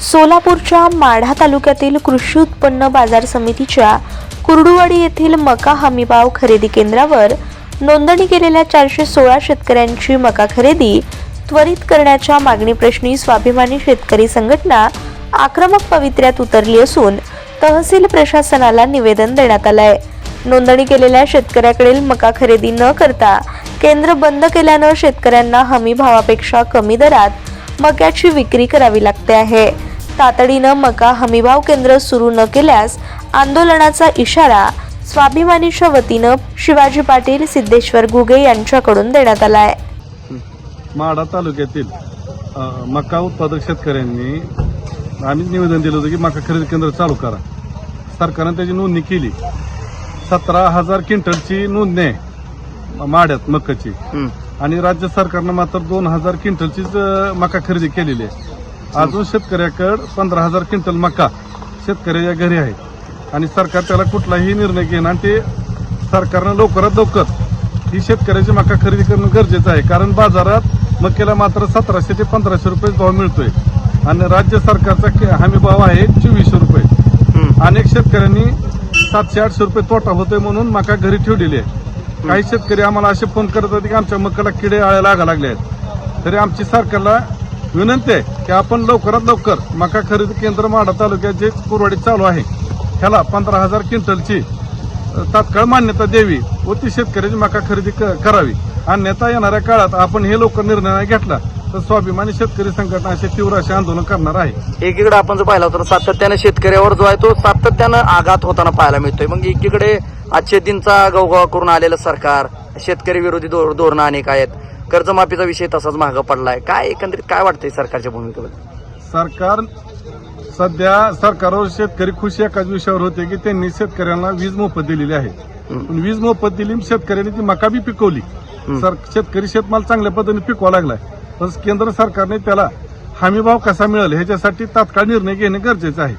सोलापूरच्या माढा तालुक्यातील कृषी उत्पन्न बाजार समितीच्या कुर्डुवाडी येथील मका हमीभाव खरेदी केंद्रावर नोंदणी केलेल्या 416 शेतकऱ्यांची मका खरेदी त्वरित करण्याच्या मागणीप्रश्नी स्वाभिमानी शेतकरी संघटना आक्रमक पवित्र्यात उतरली असून तहसील प्रशासनाला निवेदन देण्यात आलंय। नोंदणी केलेल्या शेतकऱ्याकडील मका खरेदी न करता केंद्र बंद केल्यानं शेतकऱ्यांना हमी भावापेक्षा कमी दरात मक्याची विक्री करावी लागते आहे। तातडीनं मका हमीभाव केंद्र सुरू न केल्यास आंदोलनाचा इशारा स्वाभिमानीच्या वतीनं शिवाजी पाटील, सिद्धेश्वर घुगे यांच्याकडून देण्यात आला आहे। माढा तालुक्यातील मका उत्पादक शेतकऱ्यांनी आम्ही निवेदन दिलं होतं की मका खरेदी केंद्र चालू करा। सरकारने त्याची नोंदणी केली। 17,000 क्विंटलची नोंदणी आहे माढ्यात मकाची आणि राज्य सरकारनं मात्र 2,000 क्विंटलचीच मका खरेदी केलेली आहे। अजून शेतकऱ्याकडे 15,000 क्विंटल मका शेतकऱ्याच्या घरी आहे आणि सरकार त्याला कुठलाही निर्णय घेणं आणि ते सरकारनं लवकरात लवकर ही शेतकऱ्याची मका खरेदी करणं गरजेचं आहे। कारण बाजारात मक्याला मात्र 1,700 ते 1,500 रुपये भाव मिळतोय आणि राज्य सरकारचा हमी भाव आहे 2,400 रुपये। अनेक शेतकऱ्यांनी 700-800 रुपये तोटा होतोय म्हणून मका घरी ठेवलेली आहे। काही शेतकरी आम्हाला असे फोन करत होते की आमच्या मकाला किडे आळ्या लागा लागले आहेत। तरी आमची सरकारला विनंती आहे की आपण लवकरात लवकर मका खरेदी केंद्र माढा तालुक्यात जे कुर्डुवाडी चालू आहे ह्याला 15,000 क्विंटलची तात्काळ मान्यता द्यावी व ती शेतकऱ्याची मका खरेदी करावी। अन्यथा येणाऱ्या काळात आपण हे लवकर निर्णय नाही घेतला तर स्वाभिमानी शेतकरी संघटना असे तीव्र असे आंदोलन करणार आहे। एकीकडे आपण जर पाहिलं तर सातत्याने शेतकऱ्यावर जो आहे तो सातत्यानं आघात होताना पाहायला मिळतोय। मग एकीकडे आजचे दिनचा गवगवा करून आलेलं सरकार, शेतकरी विरोधी धोरणं अनेक आहेत, कर्जमाफीचा विषय तसाच मागं पडलाय। काय एकंदरीत काय वाटतंय सरकारच्या भूमिकेबद्दल? सरकार सध्या सरकारवर शेतकरी खुश एकाच विषयावर होते की त्यांनी शेतकऱ्यांना वीज मोफत दिलेली आहे। पण वीज मोफत दिली, शेतकऱ्यांनी ती मका बी पिकवली, शेतकरी शेतमाल चांगल्या पद्धतीने पिकवा लागलाय। पण केंद्र सरकारने त्याला हमी भाव कसा मिळेल ह्याच्यासाठी तात्काळ निर्णय घेणे गरजेचे आहे।